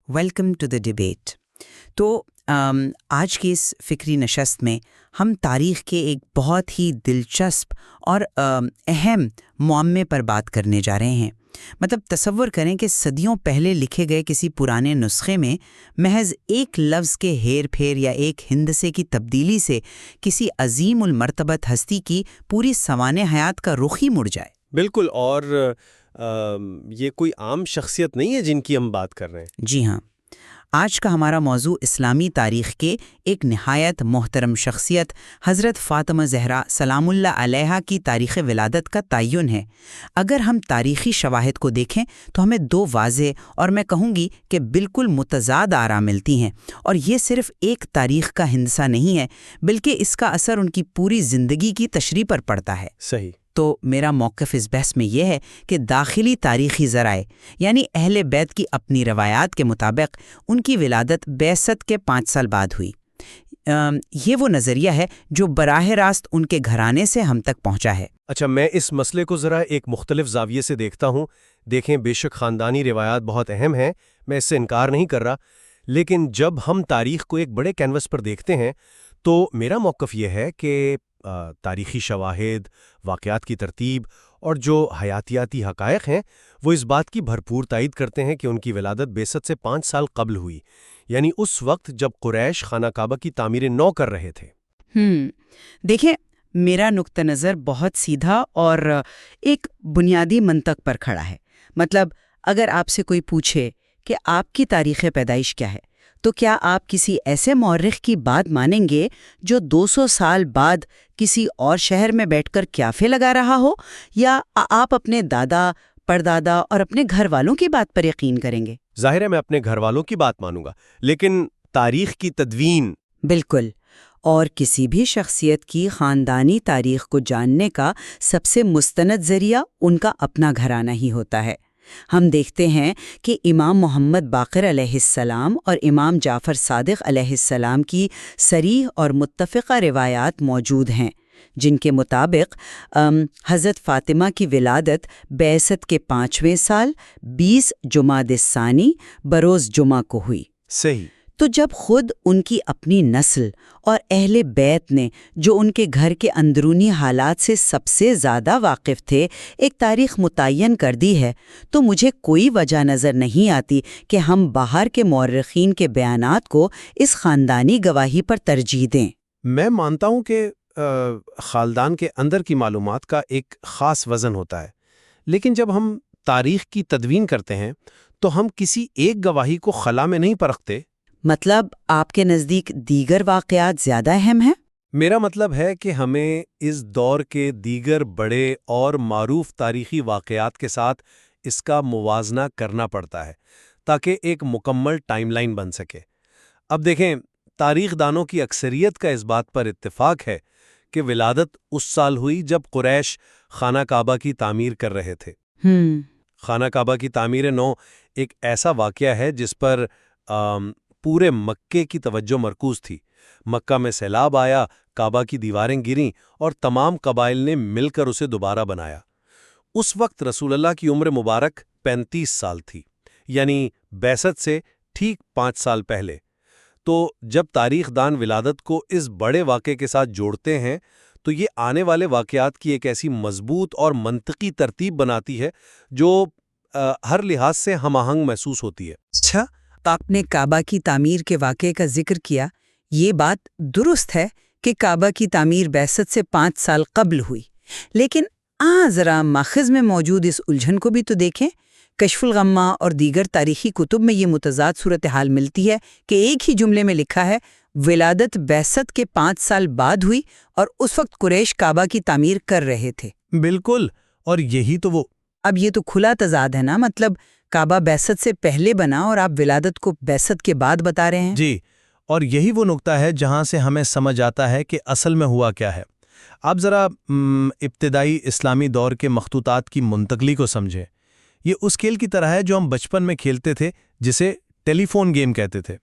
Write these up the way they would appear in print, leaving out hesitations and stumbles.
Welcome to the debate. تو آج کی اس فکری نشست میں ہم تاریخ کے ایک بہت ہی دلچسپ اور اہم معمے پر بات کرنے جا رہے ہیں۔ مطلب تصور کریں کہ صدیوں پہلے لکھے گئے کسی پرانے نسخے میں محض ایک لفظ کے ہیر پھیر یا ایک ہندسے کی تبدیلی سے کسی عظیم المرتبت ہستی کی پوری سوانح حیات کا رخ ہی مڑ جائے۔ بالکل، اور یہ کوئی عام شخصیت نہیں ہے جن کی ہم بات کر رہے ہیں۔ جی ہاں، آج کا ہمارا موضوع اسلامی تاریخ کے ایک نہایت محترم شخصیت حضرت فاطمہ زہرا سلام اللہ علیہا کی تاریخ ولادت کا تعین ہے۔ اگر ہم تاریخی شواہد کو دیکھیں تو ہمیں دو واضح اور میں کہوں گی کہ بالکل متضاد آراء ملتی ہیں، اور یہ صرف ایک تاریخ کا ہندسہ نہیں ہے بلکہ اس کا اثر ان کی پوری زندگی کی تشریح پر پڑتا ہے۔ صحیح۔ تو میرا موقف اس بحث میں یہ ہے کہ داخلی تاریخی ذرائع یعنی اہل بیت کی اپنی روایات کے مطابق ان کی ولادت بعثت کے 5 سال بعد ہوئی۔ یہ وہ نظریہ ہے جو براہ راست ان کے گھرانے سے ہم تک پہنچا ہے۔ اچھا، میں اس مسئلے کو ذرا ایک مختلف زاویے سے دیکھتا ہوں۔ دیکھیں، بے شک خاندانی روایات بہت اہم ہیں، میں اس سے انکار نہیں کر رہا، لیکن جب ہم تاریخ کو ایک بڑے کینوس پر دیکھتے ہیں تو میرا موقف یہ ہے کہ تاریخی شواہد، واقعات کی ترتیب اور جو حیاتیاتی حقائق ہیں وہ اس بات کی بھرپور تائید کرتے ہیں کہ ان کی ولادت بعثت سے 5 سال قبل ہوئی، یعنی اس وقت جب قریش خانہ کعبہ کی تعمیر نو کر رہے تھے۔ دیکھیں، میرا نقطہ نظر بہت سیدھا اور ایک بنیادی منطق پر کھڑا ہے۔ مطلب اگر آپ سے کوئی پوچھے کہ آپ کی تاریخ پیدائش کیا ہے تو کیا آپ کسی ایسے مورخ کی بات مانیں گے جو 200 سال بعد کسی اور شہر میں بیٹھ کر قیافے لگا رہا ہو، یا آپ اپنے دادا، پردادا اور اپنے گھر والوں کی بات پر یقین کریں گے؟ ظاہر ہے میں اپنے گھر والوں کی بات مانوں گا، لیکن تاریخ کی تدوین، بالکل، اور کسی بھی شخصیت کی خاندانی تاریخ کو جاننے کا سب سے مستند ذریعہ ان کا اپنا گھرانہ ہی ہوتا ہے۔ ہم دیکھتے ہیں کہ امام محمد باقر علیہ السلام اور امام جعفر صادق علیہ السلام کی صریح اور متفقہ روایات موجود ہیں، جن کے مطابق حضرت فاطمہ کی ولادت بعثت کے 5ویں سال 20 جمادی الثانی بروز جمعہ کو ہوئی۔ صحیح۔ تو جب خود ان کی اپنی نسل اور اہل بیت نے، جو ان کے گھر کے اندرونی حالات سے سب سے زیادہ واقف تھے، ایک تاریخ متعین کر دی ہے، تو مجھے کوئی وجہ نظر نہیں آتی کہ ہم باہر کے مورخین کے بیانات کو اس خاندانی گواہی پر ترجیح دیں۔ میں مانتا ہوں کہ خاندان کے اندر کی معلومات کا ایک خاص وزن ہوتا ہے، لیکن جب ہم تاریخ کی تدوین کرتے ہیں تو ہم کسی ایک گواہی کو خلا میں نہیں پرکھتے۔ مطلب آپ کے نزدیک دیگر واقعات زیادہ اہم ہیں؟ میرا مطلب ہے کہ ہمیں اس دور کے دیگر بڑے اور معروف تاریخی واقعات کے ساتھ اس کا موازنہ کرنا پڑتا ہے تاکہ ایک مکمل ٹائم لائن بن سکے۔ اب دیکھیں، تاریخ دانوں کی اکثریت کا اس بات پر اتفاق ہے کہ ولادت اس سال ہوئی جب قریش خانہ کعبہ کی تعمیر کر رہے تھے۔ خانہ کعبہ کی تعمیر نو ایک ایسا واقعہ ہے جس پر پورے مکے کی توجہ مرکوز تھی۔ مکہ میں سیلاب آیا، کعبہ کی دیواریں گریں اور تمام قبائل نے مل کر اسے دوبارہ بنایا۔ اس وقت رسول اللہ کی عمر مبارک 35 سال تھی، یعنی بعثت سے ٹھیک 5 سال پہلے۔ تو جب تاریخ دان ولادت کو اس بڑے واقعے کے ساتھ جوڑتے ہیں تو یہ آنے والے واقعات کی ایک ایسی مضبوط اور منطقی ترتیب بناتی ہے جو ہر لحاظ سے ہم آہنگ محسوس ہوتی ہے۔ اچھا، آپ نے کعبہ کی تعمیر کے واقعے کا ذکر کیا۔ یہ بات درست ہے کہ کعبہ کی تعمیر بعثت سے 5 سال قبل ہوئی، لیکن ذرا ماخذ میں موجود اس الجھن کو بھی تو دیکھیں۔ کشف الغمہ اور دیگر تاریخی کتب میں یہ متضاد صورتحال ملتی ہے کہ ایک ہی جملے میں لکھا ہے ولادت بعثت کے 5 سال بعد ہوئی اور اس وقت قریش کعبہ کی تعمیر کر رہے تھے۔ بالکل، اور یہی تو وہ اب یہ تو کھلا تضاد ہے نا، مطلب کعبہ بعثت سے پہلے بنا اور آپ ولادت کو بعثت کے بعد بتا رہے ہیں۔ جی، اور یہی وہ نقطہ ہے جہاں سے ہمیں سمجھ آتا ہے کہ اصل میں ہوا کیا ہے۔ آپ ذرا ابتدائی اسلامی دور کے مخطوطات کی منتقلی کو سمجھیں۔ یہ اس کھیل کی طرح ہے جو ہم بچپن میں کھیلتے تھے، جسے ٹیلی فون گیم کہتے تھے۔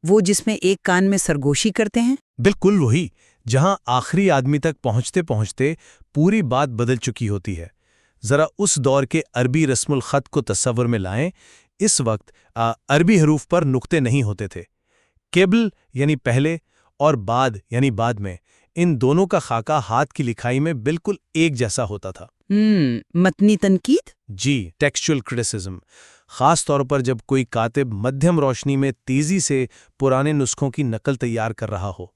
وہ جس میں ایک کان میں سرگوشی کرتے ہیں؟ بالکل وہی، جہاں آخری آدمی تک پہنچتے پہنچتے پوری بات بدل چکی ہوتی ہے۔ ذرا اس دور کے عربی رسم الخط کو تصور میں لائیں۔ اس وقت عربی حروف پر نقطے نہیں ہوتے تھے۔ قبل یعنی پہلے اور بعد یعنی بعد میں، ان دونوں کا خاکہ ہاتھ کی لکھائی میں بالکل ایک جیسا ہوتا تھا۔ متنی تنقید؟ جی، ٹیکسچول کرٹیسزم، خاص طور پر جب کوئی کاتب مدھیم روشنی میں تیزی سے پرانے نسخوں کی نقل تیار کر رہا ہو۔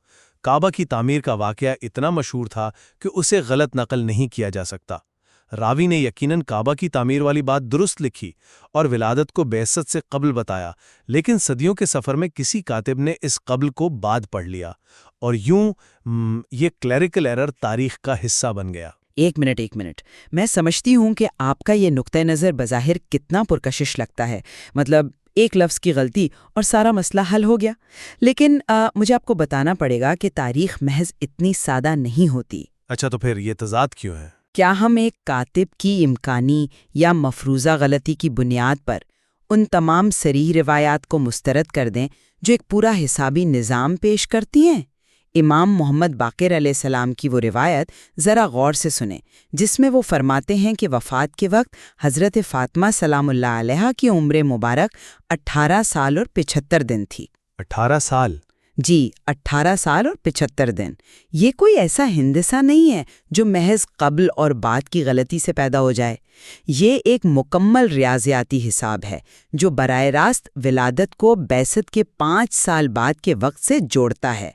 کعبہ کی تعمیر کا واقعہ اتنا مشہور تھا کہ اسے غلط نقل نہیں کیا جا سکتا۔ راوی نے یقیناً کعبہ کی تعمیر والی بات درست لکھی اور ولادت کو بعثت سے قبل بتایا، لیکن صدیوں کے سفر میں کسی کاتب نے اس قبل کو بعد پڑھ لیا، اور یوں یہ کلیریکل ایرر تاریخ کا حصہ بن گیا۔ ایک منٹ، میں سمجھتی ہوں کہ آپ کا یہ نقطہ نظر بظاہر کتنا پرکشش لگتا ہے، مطلب ایک لفظ کی غلطی اور سارا مسئلہ حل ہو گیا۔ لیکن مجھے آپ کو بتانا پڑے گا کہ تاریخ محض اتنی سادہ نہیں ہوتی۔ اچھا، تو پھر یہ تضاد کیوں ہے؟ کیا ہم ایک کاتب کی امکانی یا مفروضہ غلطی کی بنیاد پر ان تمام صریح روایات کو مسترد کر دیں جو ایک پورا حسابی نظام پیش کرتی ہیں؟ امام محمد باقر علیہ السلام کی وہ روایت ذرا غور سے سنیں، جس میں وہ فرماتے ہیں کہ وفات کے وقت حضرت فاطمہ سلام اللہ علیہا کی عمر مبارک 18 سال اور 75 دن تھی۔ 18 سال؟ جی، 18 سال اور 75 دن۔ یہ کوئی ایسا ہندسہ نہیں ہے جو محض قبل اور بعد کی غلطی سے پیدا ہو جائے۔ یہ ایک مکمل ریاضیاتی حساب ہے جو براہ راست ولادت کو بعثت کے 5 سال بعد کے وقت سے جوڑتا ہے۔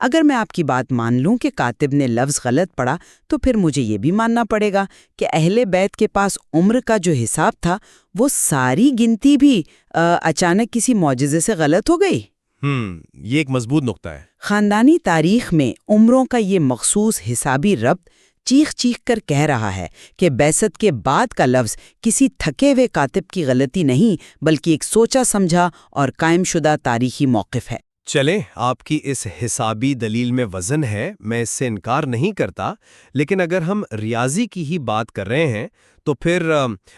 اگر میں آپ کی بات مان لوں کہ کاتب نے لفظ غلط پڑھا، تو پھر مجھے یہ بھی ماننا پڑے گا کہ اہل بیت کے پاس عمر کا جو حساب تھا، وہ ساری گنتی بھی اچانک کسی معجزے سے غلط ہو گئی۔ یہ ایک مضبوط نقطہ ہے۔ خاندانی تاریخ میں عمروں کا یہ مخصوص حسابی ربط چیخ چیخ کر کہہ رہا ہے کہ بعثت کے بعد کا لفظ کسی تھکے ہوئے کاتب کی غلطی نہیں، بلکہ ایک سوچا سمجھا اور قائم شدہ تاریخی موقف ہے۔ چلیں، آپ کی اس حسابی دلیل میں وزن ہے، میں اس سے انکار نہیں کرتا، لیکن اگر ہم ریاضی کی ہی بات کر رہے ہیں تو پھر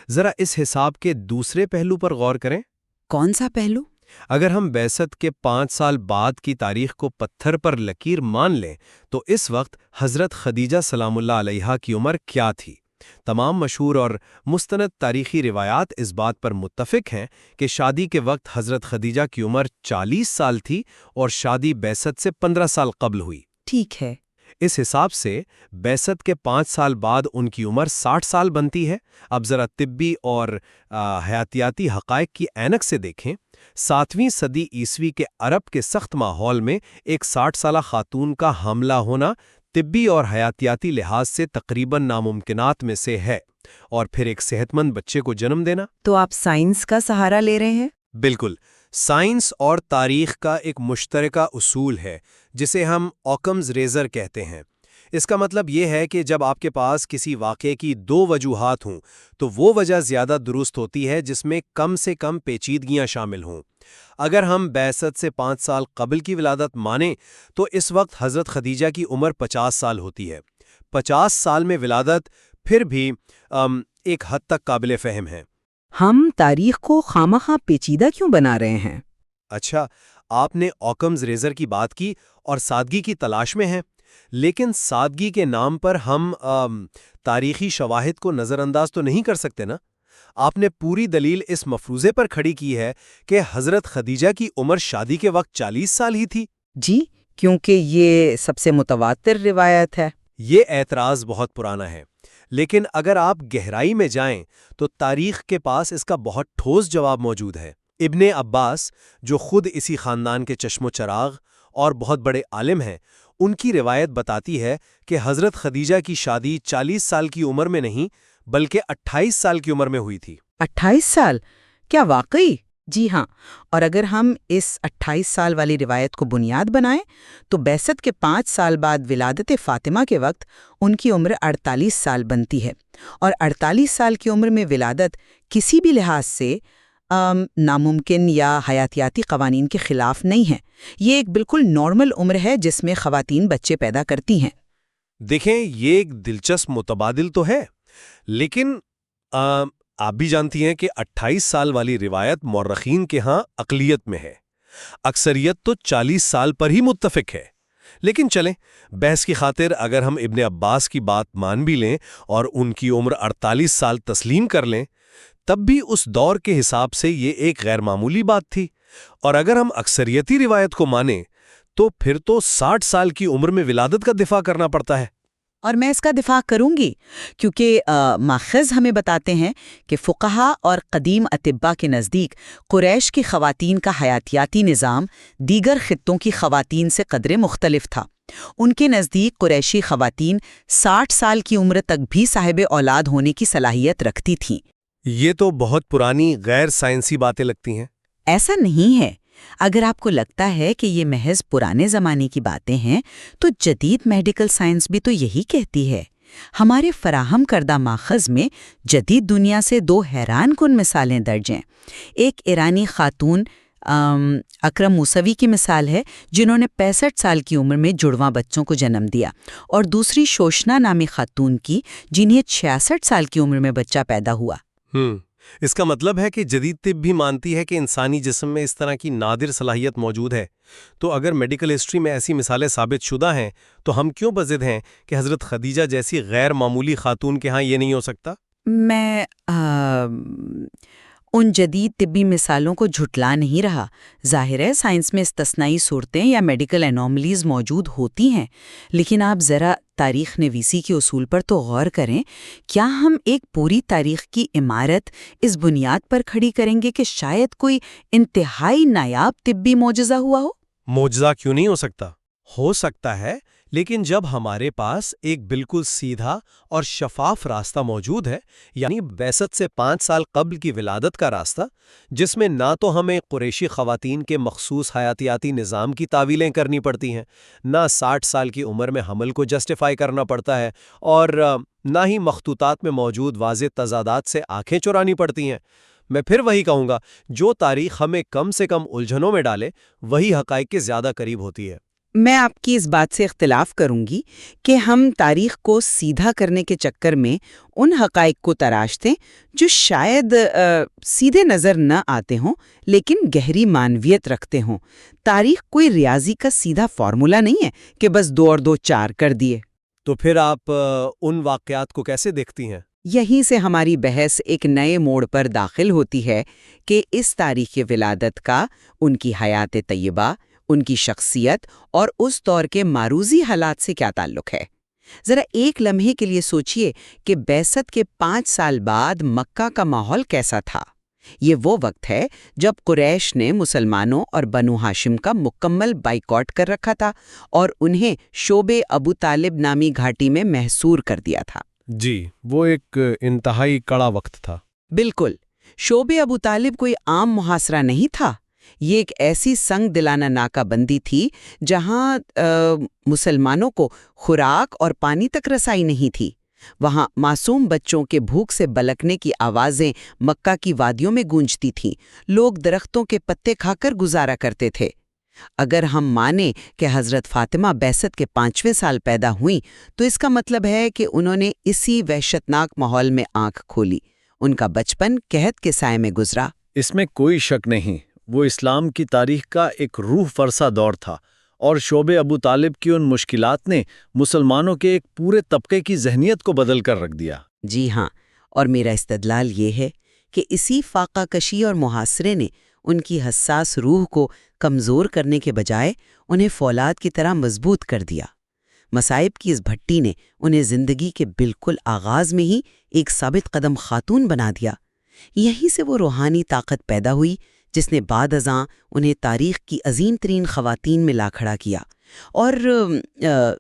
ذرا اس حساب کے دوسرے پہلو پر غور کریں۔ کون سا پہلو؟ اگر ہم بعثت کے 5 سال بعد کی تاریخ کو پتھر پر لکیر مان لیں تو اس وقت حضرت خدیجہ سلام اللہ علیہا کی عمر کیا تھی؟ تمام مشہور اور مستند تاریخی روایات اس بات پر متفق ہیں کہ شادی کے وقت حضرت خدیجہ کی عمر 40 سال تھی اور شادی بعثت سے 15 سال قبل ہوئی۔ ٹھیک ہے۔ اس حساب سے بعثت کے 5 سال بعد ان کی عمر 60 سال بنتی ہے۔ اب ذرا طبی اور حیاتیاتی حقائق کی عینک سے دیکھیں۔ 7ویں صدی عیسوی کے عرب کے سخت ماحول میں ایک 60 سالہ خاتون کا حاملہ ہونا طبی اور حیاتیاتی لحاظ سے تقریباً ناممکنات میں سے ہے، اور پھر ایک صحت مند بچے کو جنم دینا۔ تو آپ سائنس کا سہارا لے رہے ہیں؟ بالکل، سائنس اور تاریخ کا ایک مشترکہ اصول ہے جسے ہم اوکمز ریزر کہتے ہیں۔ اس کا مطلب یہ ہے کہ جب آپ کے پاس کسی واقعے کی 2 وجوہات ہوں تو وہ وجہ زیادہ درست ہوتی ہے جس میں کم سے کم پیچیدگیاں شامل ہوں۔ اگر ہم بعثت سے 5 سال قبل کی ولادت مانیں تو اس وقت حضرت خدیجہ کی عمر 50 سال ہوتی ہے۔ 50 سال میں ولادت پھر بھی ایک حد تک قابل فہم ہے۔ ہم تاریخ کو خامخواہ پیچیدہ کیوں بنا رہے ہیں؟ اچھا، آپ نے اوکمز ریزر کی بات کی اور سادگی کی تلاش میں ہیں، لیکن سادگی کے نام پر ہم تاریخی شواہد کو نظر انداز تو نہیں کر سکتے نا۔ آپ نے پوری دلیل اس مفروضے پر کھڑی کی ہے کہ حضرت خدیجہ کی عمر شادی کے وقت 40 سال ہی تھی۔ جی، کیونکہ یہ سب سے متواتر روایت ہے۔ یہ اعتراض بہت پرانا ہے، لیکن اگر آپ گہرائی میں جائیں تو تاریخ کے پاس اس کا بہت ٹھوس جواب موجود ہے۔ ابن عباس، جو خود اسی خاندان کے چشم و چراغ اور بہت بڑے عالم ہیں، ان کی روایت بتاتی ہے کہ حضرت خدیجہ کی شادی 40 سال کی عمر میں نہیں بلکہ 28 سال کی عمر میں ہوئی تھی۔ 28 سال؟ کیا واقعی؟ جی ہاں، اور اگر ہم اس 28 سال والی روایت کو بنیاد بنائیں تو بعثت کے 5 سال بعد ولادت فاطمہ کے وقت ان کی عمر 48 سال بنتی ہے، اور 48 سال کی عمر میں ولادت کسی بھی لحاظ سے ناممکن یا حیاتیاتی قوانین کے خلاف نہیں ہے۔ یہ ایک بالکل نارمل عمر ہے جس میں خواتین بچے پیدا کرتی ہیں۔ دیکھیں، یہ ایک دلچسپ متبادل تو ہے، لیکن آپ بھی جانتی ہیں کہ 28 سال والی روایت مورخین کے ہاں اقلیت میں ہے، اکثریت تو 40 سال پر ہی متفق ہے۔ لیکن چلیں، بحث کی خاطر اگر ہم ابن عباس کی بات مان بھی لیں اور ان کی عمر 48 سال تسلیم کر لیں، تب بھی اس دور کے حساب سے یہ ایک غیر معمولی بات تھی، اور اگر ہم اکثریتی روایت کو مانیں تو پھر تو 60 سال کی عمر میں ولادت کا دفاع کرنا پڑتا ہے۔ اور میں اس کا دفاع کروں گی، کیونکہ ماخذ ہمیں بتاتے ہیں کہ فقہا اور قدیم اطباء کے نزدیک قریش کی خواتین کا حیاتیاتی نظام دیگر خطوں کی خواتین سے قدرے مختلف تھا۔ ان کے نزدیک قریشی خواتین 60 سال کی عمر تک بھی صاحب اولاد ہونے کی صلاحیت رکھتی تھیں۔ یہ تو بہت پرانی غیر سائنسی باتیں لگتی ہیں۔ ایسا نہیں ہے۔ اگر آپ کو لگتا ہے کہ یہ محض پرانے زمانے کی باتیں ہیں تو جدید میڈیکل سائنس بھی تو یہی کہتی ہے۔ ہمارے فراہم کردہ ماخذ میں جدید دنیا سے 2 حیران کن مثالیں درج ہیں۔ ایک ایرانی خاتون اکرم موسوی کی مثال ہے، جنہوں نے 65 سال کی عمر میں جڑواں بچوں کو جنم دیا، اور دوسری شوشنا نامی خاتون کی، جنہیں 66 سال کی عمر میں بچہ پیدا ہوا۔ اس کا مطلب ہے کہ جدید طب بھی مانتی ہے کہ انسانی جسم میں اس طرح کی نادر صلاحیت موجود ہے۔ تو اگر میڈیکل ہسٹری میں ایسی مثالیں ثابت شدہ ہیں تو ہم کیوں بضد ہیں کہ حضرت خدیجہ جیسی غیر معمولی خاتون کے ہاں یہ نہیں ہو سکتا؟ میں ان جدید طبی مثالوں کو جھٹلا نہیں رہا۔ ظاہر ہے سائنس میں استثنائی صورتیں یا میڈیکل انوملیز موجود ہوتی ہیں، لیکن آپ ذرا تاریخ نویسی کے اصول پر تو غور کریں۔ کیا ہم ایک پوری تاریخ کی عمارت اس بنیاد پر کھڑی کریں گے کہ شاید کوئی انتہائی نایاب طبی معجزہ ہوا ہو؟ معجزہ کیوں نہیں ہو سکتا ہے، لیکن جب ہمارے پاس ایک بالکل سیدھا اور شفاف راستہ موجود ہے، یعنی بعثت سے 5 سال قبل کی ولادت کا راستہ، جس میں نہ تو ہمیں قریشی خواتین کے مخصوص حیاتیاتی نظام کی تعویلیں کرنی پڑتی ہیں، نہ 60 سال کی عمر میں حمل کو جسٹیفائی کرنا پڑتا ہے، اور نہ ہی مخطوطات میں موجود واضح تضادات سے آنکھیں چرانی پڑتی ہیں، میں پھر وہی کہوں گا، جو تاریخ ہمیں کم سے کم الجھنوں میں ڈالے وہی حقائق کے زیادہ قریب ہوتی ہے۔ میں آپ کی اس بات سے اختلاف کروں گی کہ ہم تاریخ کو سیدھا کرنے کے چکر میں ان حقائق کو تراشتے جو شاید سیدھے نظر نہ آتے ہوں لیکن گہری معنویت رکھتے ہوں۔ تاریخ کوئی ریاضی کا سیدھا فارمولا نہیں ہے کہ بس 2 اور 2 4 کر دیے۔ تو پھر آپ ان واقعات کو کیسے دیکھتی ہیں؟ یہیں سے ہماری بحث ایک نئے موڑ پر داخل ہوتی ہے کہ اس تاریخ ولادت کا ان کی حیات طیبہ، ان کی شخصیت اور اس دور کے معروضی حالات سے کیا تعلق ہے۔ ذرا ایک لمحے کے لیے سوچئے کہ بعثت کے 5 سال بعد مکہ کا ماحول کیسا تھا۔ یہ وہ وقت ہے جب قریش نے مسلمانوں اور بنو ہاشم کا مکمل بائیکاٹ کر رکھا تھا اور انہیں شعب ابو طالب نامی گھاٹی میں محصور کر دیا تھا۔ جی، وہ ایک انتہائی کڑا وقت تھا۔ بالکل، شعب ابو طالب کوئی عام محاصرہ نہیں تھا۔ یہ ایک ایسی سنگ دلانہ ناکہ بندی تھی جہاں مسلمانوں کو خوراک اور پانی تک رسائی نہیں تھی۔ وہاں معصوم بچوں کے بھوک سے بلکنے کی آوازیں مکہ کی وادیوں میں گونجتی تھیں۔ لوگ درختوں کے پتے کھا کر گزارا کرتے تھے۔ اگر ہم مانیں کہ حضرت فاطمہ بعثت کے 5ویں سال پیدا ہوئیں تو اس کا مطلب ہے کہ انہوں نے اسی وحشتناک ماحول میں آنکھ کھولی۔ ان کا بچپن قحط کے سائے میں گزرا۔ اس میں کوئی شک نہیں، وہ اسلام کی تاریخ کا ایک روح فرسا دور تھا، اور شعب ابو طالب کی ان مشکلات نے مسلمانوں کے ایک پورے طبقے کی ذہنیت کو بدل کر رکھ دیا۔ جی ہاں، اور میرا استدلال یہ ہے کہ اسی فاقہ کشی اور محاصرے نے ان کی حساس روح کو کمزور کرنے کے بجائے انہیں فولاد کی طرح مضبوط کر دیا۔ مصائب کی اس بھٹی نے انہیں زندگی کے بالکل آغاز میں ہی ایک ثابت قدم خاتون بنا دیا۔ یہیں سے وہ روحانی طاقت پیدا ہوئی جس نے بعد ازاں انہیں تاریخ کی عظیم ترین خواتین میں لا کھڑا کیا۔ اور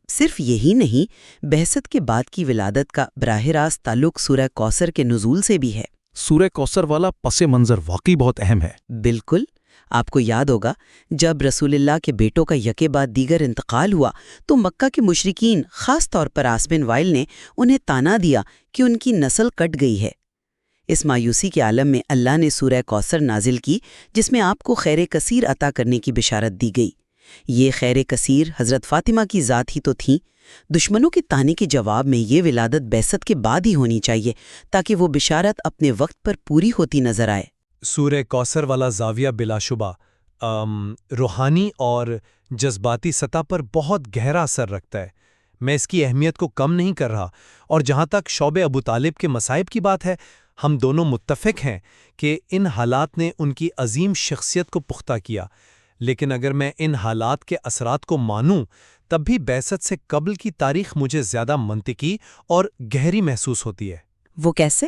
صرف یہی نہیں، بعثت کے بعد کی ولادت کا براہ راست تعلق سورہ کوثر کے نزول سے بھی ہے۔ سورہ کوثر والا پس منظر واقعی بہت اہم ہے۔ بالکل، آپ کو یاد ہوگا جب رسول اللہ کے بیٹوں کا یکے بعد دیگر انتقال ہوا تو مکہ کے مشرکین، خاص طور پر عاص بن وائل نے انہیں تانا دیا کہ ان کی نسل کٹ گئی ہے۔ اس مایوسی کے عالم میں اللہ نے سورہ کوثر نازل کی جس میں آپ کو خیر کثیر عطا کرنے کی بشارت دی گئی۔ یہ خیر کثیر حضرت فاطمہ کی ذات ہی تو تھیں۔ دشمنوں کے تانے کے جواب میں یہ ولادت بعثت کے بعد ہی ہونی چاہیے تاکہ وہ بشارت اپنے وقت پر پوری ہوتی نظر آئے۔ سورہ کوثر والا زاویہ بلا شبہ روحانی اور جذباتی سطح پر بہت گہرا اثر رکھتا ہے۔ میں اس کی اہمیت کو کم نہیں کر رہا، اور جہاں تک شعب ابو طالب کے مصائب کی بات ہے، ہم دونوں متفق ہیں کہ ان حالات نے ان کی عظیم شخصیت کو پختہ کیا، لیکن اگر میں ان حالات کے اثرات کو مانوں تب بھی بعثت سے قبل کی تاریخ مجھے زیادہ منطقی اور گہری محسوس ہوتی ہے۔ وہ کیسے؟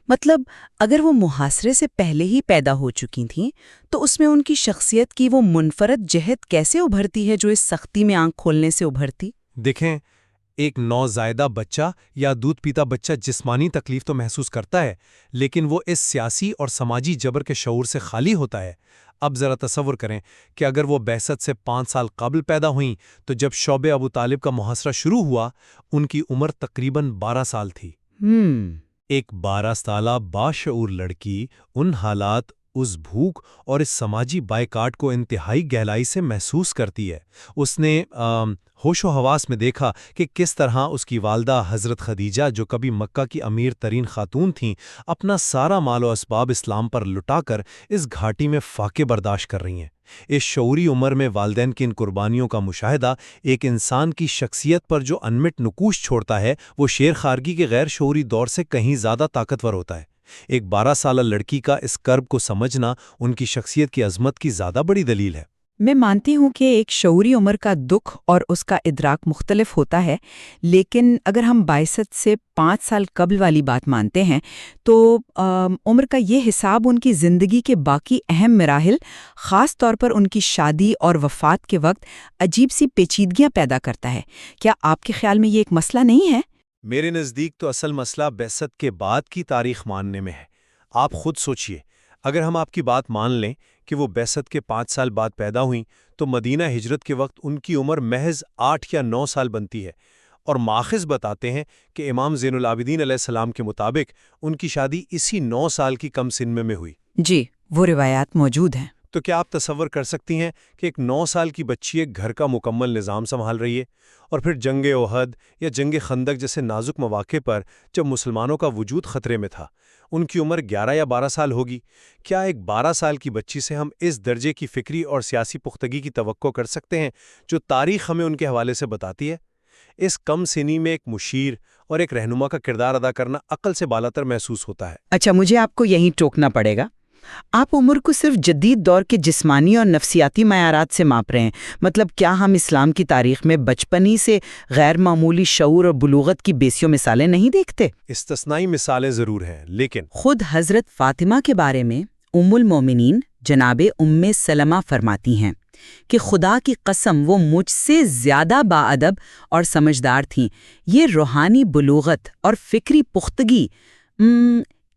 مطلب اگر وہ محاصرے سے پہلے ہی پیدا ہو چکی تھیں تو اس میں ان کی شخصیت کی وہ منفرد جہت کیسے ابھرتی ہے جو اس سختی میں آنکھ کھولنے سے ابھرتی؟ دیکھیں، ایک نوزائیدہ بچہ یا دودھ پیتا بچہ جسمانی تکلیف تو محسوس کرتا ہے، لیکن وہ اس سیاسی اور سماجی جبر کے شعور سے خالی ہوتا ہے۔ اب ذرا تصور کریں کہ اگر وہ بعثت سے 5 سال قبل پیدا ہوئیں تو جب شعب ابو طالب کا محاصرہ شروع ہوا ان کی عمر تقریباً 12 سال تھی۔ ایک 12 سالہ باشعور لڑکی ان حالات، اس بھوک اور اس سماجی بائیکاٹ کو انتہائی گہرائی سے محسوس کرتی ہے۔ اس نے ہوش و حواس میں دیکھا کہ کس طرح اس کی والدہ حضرت خدیجہ، جو کبھی مکہ کی امیر ترین خاتون تھیں، اپنا سارا مال و اسباب اسلام پر لٹا کر اس گھاٹی میں فاقے برداشت کر رہی ہیں۔ اس شعوری عمر میں والدین کی ان قربانیوں کا مشاہدہ ایک انسان کی شخصیت پر جو انمٹ نقوش چھوڑتا ہے، وہ شیر خارگی کے غیر شعوری دور سے کہیں زیادہ طاقتور ہوتا ہے۔ ایک 12 سالہ لڑکی کا اس کرب کو سمجھنا ان کی شخصیت کی عظمت کی زیادہ بڑی دلیل ہے۔ میں مانتی ہوں کہ ایک شعوری عمر کا دکھ اور اس کا ادراک مختلف ہوتا ہے، لیکن اگر ہم بعثت سے 5 سال قبل والی بات مانتے ہیں تو عمر کا یہ حساب ان کی زندگی کے باقی اہم مراحل، خاص طور پر ان کی شادی اور وفات کے وقت عجیب سی پیچیدگیاں پیدا کرتا ہے۔ کیا آپ کے خیال میں یہ ایک مسئلہ نہیں ہے؟ میرے نزدیک تو اصل مسئلہ بعثت کے بعد کی تاریخ ماننے میں ہے۔ آپ خود سوچئے، اگر ہم آپ کی بات مان لیں کہ وہ بعثت کے 5 سال بعد پیدا ہوئیں تو مدینہ ہجرت کے وقت ان کی عمر محض 8 یا 9 سال بنتی ہے، اور ماخذ بتاتے ہیں کہ امام زین العابدین علیہ السلام کے مطابق ان کی شادی اسی 9 سال کی کم سن میں ہوئی۔ جی، وہ روایات موجود ہیں۔ تو کیا آپ تصور کر سکتی ہیں کہ ایک 9 سال کی بچی ایک گھر کا مکمل نظام سنبھال رہی ہے، اور پھر جنگ احد یا جنگ خندق جیسے نازک مواقع پر جب مسلمانوں کا وجود خطرے میں تھا ان کی عمر 11 یا 12 سال ہوگی؟ کیا ایک 12 سال کی بچی سے ہم اس درجے کی فکری اور سیاسی پختگی کی توقع کر سکتے ہیں جو تاریخ ہمیں ان کے حوالے سے بتاتی ہے؟ اس کم سنی میں ایک مشیر اور ایک رہنما کا کردار ادا کرنا عقل سے بالاتر محسوس ہوتا ہے۔ اچھا، مجھے آپ کو یہیں ٹوکنا پڑے گا۔ آپ عمر کو صرف جدید دور کے جسمانی اور نفسیاتی معیارات سے ماپ رہے ہیں۔ مطلب کیا ہم اسلام کی تاریخ میں بچپنی سے غیر معمولی شعور اور بلوغت کی بیسیوں مثالیں نہیں دیکھتے؟ استثنائی مثالیں ضرور ہیں، لیکن خود حضرت فاطمہ کے بارے میں ام المومنین جناب ام سلمہ فرماتی ہیں کہ خدا کی قسم وہ مجھ سے زیادہ باادب اور سمجھدار تھیں۔ یہ روحانی بلوغت اور فکری پختگی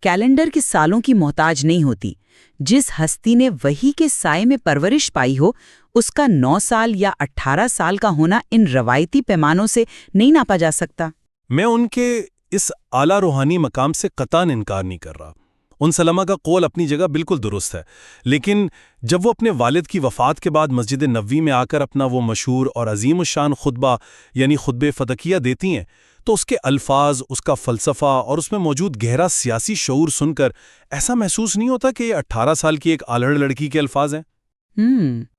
کیلنڈر کے سالوں کی محتاج نہیں ہوتی۔ جس ہستی نے وحی کے سائے میں پرورش پائی ہو، اس کا 9 سال یا 18 سال کا ہونا ان روایتی پیمانوں سے نہیں ناپا جا سکتا۔ میں ان کے اس اعلیٰ روحانی مقام سے قطعاً انکار نہیں کر رہا۔ ان سلمہ کا قول اپنی جگہ بالکل درست ہے، لیکن جب وہ اپنے والد کی وفات کے بعد مسجد نبوی میں آ کر اپنا وہ مشہور اور عظیم الشان خطبہ یعنی خطبہ فتقیہ دیتی ہیں تو اس کے الفاظ، اس کا فلسفہ اور اس میں موجود گہرا سیاسی شعور سن کر ایسا محسوس نہیں ہوتا کہ یہ 18 سال کی ایک آلڑ لڑکی کے الفاظ ہیں۔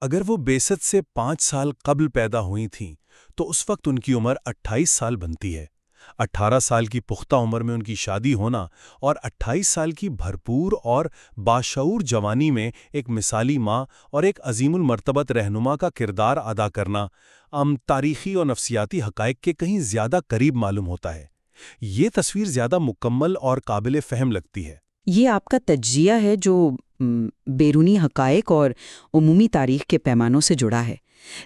اگر وہ بعثت سے 5 سال قبل پیدا ہوئی تھیں تو اس وقت ان کی عمر 28 سال بنتی ہے۔ 18 سال کی پختہ عمر میں ان کی شادی ہونا اور 28 سال کی بھرپور اور باشعور جوانی میں ایک مثالی ماں اور ایک عظیم المرتبت رہنما کا کردار ادا کرنا تاریخی اور نفسیاتی حقائق کے کہیں زیادہ قریب معلوم ہوتا ہے۔ یہ تصویر زیادہ مکمل اور قابل فہم لگتی ہے۔ یہ آپ کا تجزیہ ہے جو بیرونی حقائق اور عمومی تاریخ کے پیمانوں سے جڑا ہے،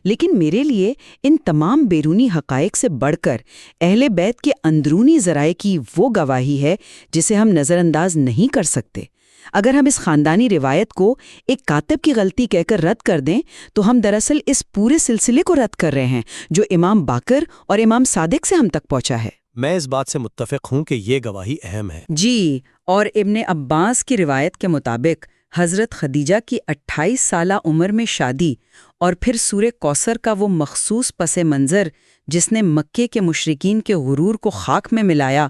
لیکن میرے لیے ان تمام بیرونی حقائق سے بڑھ کر اہل بیت کے اندرونی ذرائع کی وہ گواہی ہے جسے ہم نظر انداز نہیں کر سکتے۔ اگر ہم اس خاندانی روایت کو ایک کاتب کی غلطی کہہ کر رد کر دیں تو ہم دراصل اس پورے سلسلے کو رد کر رہے ہیں جو امام باقر اور امام صادق سے ہم تک پہنچا ہے۔ میں اس بات سے متفق ہوں کہ یہ گواہی اہم ہے۔ جی، اور ابن عباس کی روایت کے مطابق حضرت خدیجہ کی 28 سالہ عمر میں شادی اور پھر سورہ کوثر کا وہ مخصوص پس منظر جس نے مکے کے مشرکین کے غرور کو خاک میں ملایا،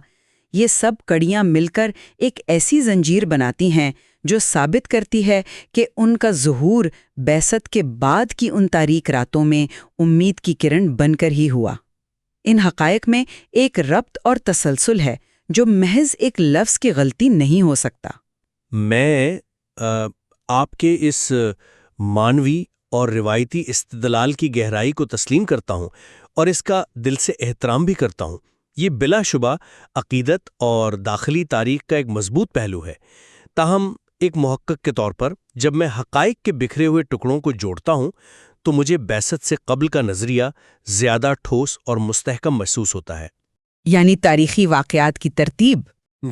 یہ سب کڑیاں مل کر ایک ایسی زنجیر بناتی ہیں جو ثابت کرتی ہے کہ ان کا ظہور بعثت کے بعد کی ان تاریک راتوں میں امید کی کرن بن کر ہی ہوا۔ ان حقائق میں ایک ربط اور تسلسل ہے جو محض ایک لفظ کی غلطی نہیں ہو سکتا؟ میں آپ کے اس مانوی اور روایتی استدلال کی گہرائی کو تسلیم کرتا ہوں اور اس کا دل سے احترام بھی کرتا ہوں۔ یہ بلا شبہ عقیدت اور داخلی تاریخ کا ایک مضبوط پہلو ہے۔ تاہم ایک محقق کے طور پر جب میں حقائق کے بکھرے ہوئے ٹکڑوں کو جوڑتا ہوں تو مجھے بعثت سے قبل کا نظریہ زیادہ ٹھوس اور مستحکم محسوس ہوتا ہے۔ یعنی تاریخی واقعات کی ترتیب؟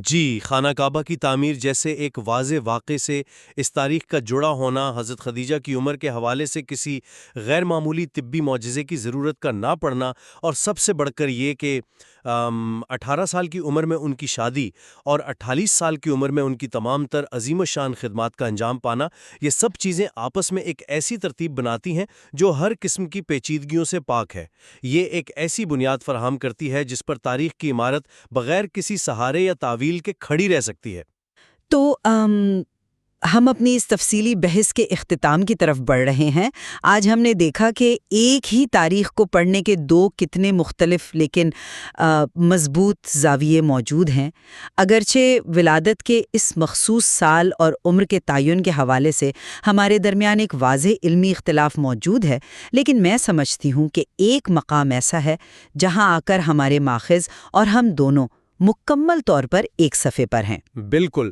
جی، خانہ کعبہ کی تعمیر جیسے ایک واضح واقعے سے اس تاریخ کا جڑا ہونا، حضرت خدیجہ کی عمر کے حوالے سے کسی غیر معمولی طبی معجزے کی ضرورت کا نہ پڑنا، اور سب سے بڑھ کر یہ کہ 18 سال کی عمر میں ان کی شادی اور 48 سال کی عمر میں ان کی تمام تر عظیم الشان خدمات کا انجام پانا، یہ سب چیزیں آپس میں ایک ایسی ترتیب بناتی ہیں جو ہر قسم کی پیچیدگیوں سے پاک ہے۔ یہ ایک ایسی بنیاد فراہم کرتی ہے جس پر تاریخ کی عمارت بغیر کسی سہارے یا تعویل کے کھڑی رہ سکتی ہے۔ تو ہم اپنی اس تفصیلی بحث کے اختتام کی طرف بڑھ رہے ہیں۔ آج ہم نے دیکھا کہ ایک ہی تاریخ کو پڑھنے کے دو کتنے مختلف لیکن مضبوط زاویے موجود ہیں۔ اگرچہ ولادت کے اس مخصوص سال اور عمر کے تعین کے حوالے سے ہمارے درمیان ایک واضح علمی اختلاف موجود ہے، لیکن میں سمجھتی ہوں کہ ایک مقام ایسا ہے جہاں آ کر ہمارے ماخذ اور ہم دونوں مکمل طور پر ایک صفحے پر ہیں۔ بالکل،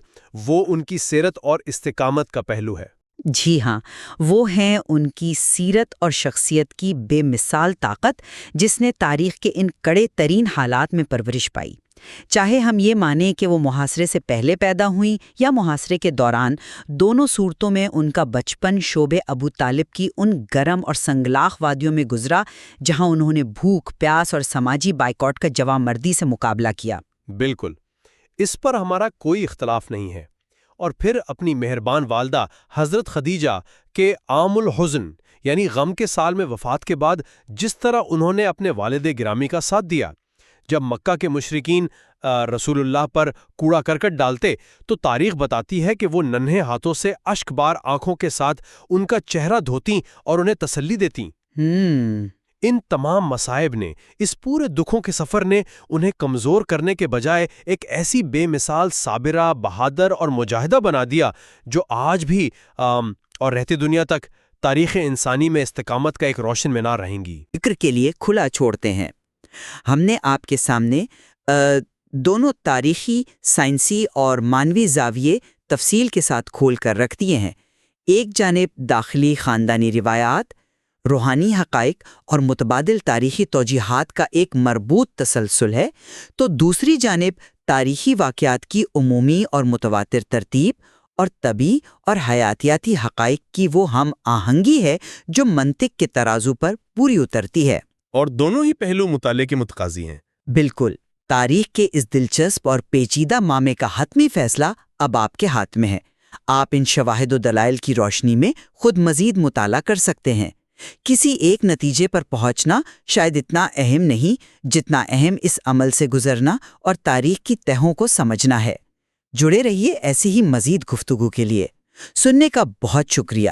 وہ ان کی سیرت اور استقامت کا پہلو ہے۔ جی ہاں، وہ ہیں ان کی سیرت اور شخصیت کی بے مثال طاقت جس نے تاریخ کے ان کڑے ترین حالات میں پرورش پائی۔ چاہے ہم یہ مانیں کہ وہ محاصرے سے پہلے پیدا ہوئیں یا محاصرے کے دوران، دونوں صورتوں میں ان کا بچپن شعب ابو طالب کی ان گرم اور سنگلاخ وادیوں میں گزرا جہاں انہوں نے بھوک، پیاس اور سماجی بائیکاٹ کا جواں مردی سے مقابلہ کیا۔ بالکل، اس پر ہمارا کوئی اختلاف نہیں ہے۔ اور پھر اپنی مہربان والدہ حضرت خدیجہ کے عام الحزن یعنی غم کے سال میں وفات کے بعد جس طرح انہوں نے اپنے والد گرامی کا ساتھ دیا، جب مکہ کے مشرکین رسول اللہ پر کوڑا کرکٹ ڈالتے تو تاریخ بتاتی ہے کہ وہ ننھے ہاتھوں سے اشک بار آنکھوں کے ساتھ ان کا چہرہ دھوتیں اور انہیں تسلی دیتیں۔ ان تمام مصائب نے، اس پورے دکھوں کے سفر نے انہیں کمزور کرنے کے بجائے ایک ایسی بے مثال صابرہ، بہادر اور مجاہدہ بنا دیا جو آج بھی اور رہتی دنیا تک تاریخ انسانی میں استقامت کا ایک روشن مینار رہیں گی۔ فکر کے لیے کھلا چھوڑتے ہیں۔ ہم نے آپ کے سامنے دونوں تاریخی، سائنسی اور مانوی زاویے تفصیل کے ساتھ کھول کر رکھ دیے ہیں۔ ایک جانب داخلی خاندانی روایات، روحانی حقائق اور متبادل تاریخی توجیہات کا ایک مربوط تسلسل ہے، تو دوسری جانب تاریخی واقعات کی عمومی اور متواتر ترتیب اور طبی اور حیاتیاتی حقائق کی وہ ہم آہنگی ہے جو منطق کے ترازو پر پوری اترتی ہے۔ اور دونوں ہی پہلو مطالعے کے متقاضی ہیں۔ بالکل، تاریخ کے اس دلچسپ اور پیچیدہ معاملے کا حتمی فیصلہ اب آپ کے ہاتھ میں ہے۔ آپ ان شواہد و دلائل کی روشنی میں خود مزید مطالعہ کر سکتے ہیں۔ کسی ایک نتیجے پر پہنچنا شاید اتنا اہم نہیں جتنا اہم اس عمل سے گزرنا اور تاریخ کی تہوں کو سمجھنا ہے۔ جڑے رہیے ایسی ہی مزید گفتگو کے لیے۔ سننے کا بہت شکریہ۔